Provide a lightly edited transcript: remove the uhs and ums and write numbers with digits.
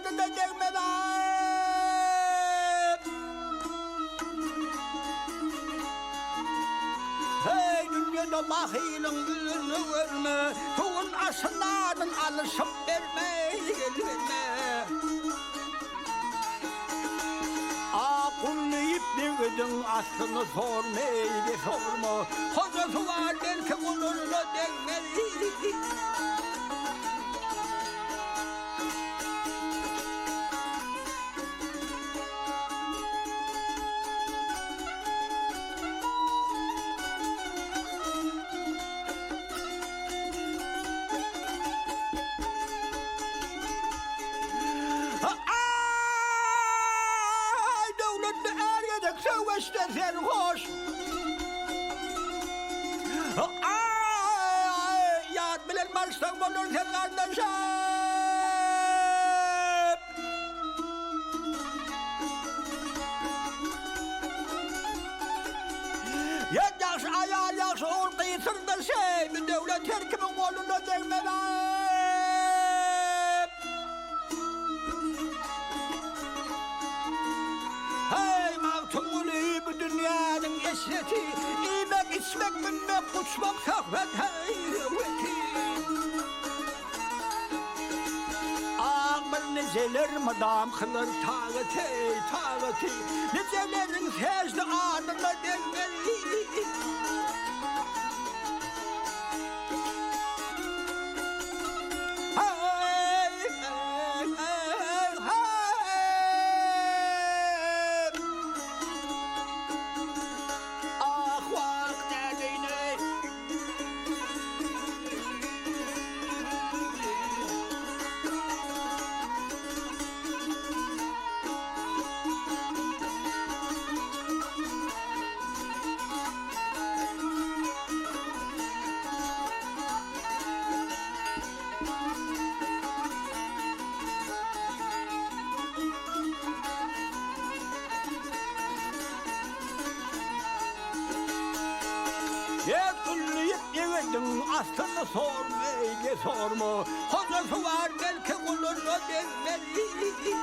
oğlu da gelmeden. Hey dünyada bahilin gülünü verme, tuğun asılardan alışıp verme, verme. Kullayıp devredin aslını sormayı sorma. Hocası var belki onurunu denmeli. Sen hoş. Ay, yad bilen marştan bulur sen kardeşim. Yaş ayar yaş ortayı sırda şey, bir devlet her kimin koluna gelmeden. Bu dünyanın esreti, yemek, içmek, binmek, uçmak, şahvet, heyreti. Ağır niceler madam kılır tağıtı, tağıtı. Nicelerin secde anına denmeli. Aslını sormayı sorma. Hocası var belki onurunu denmeli.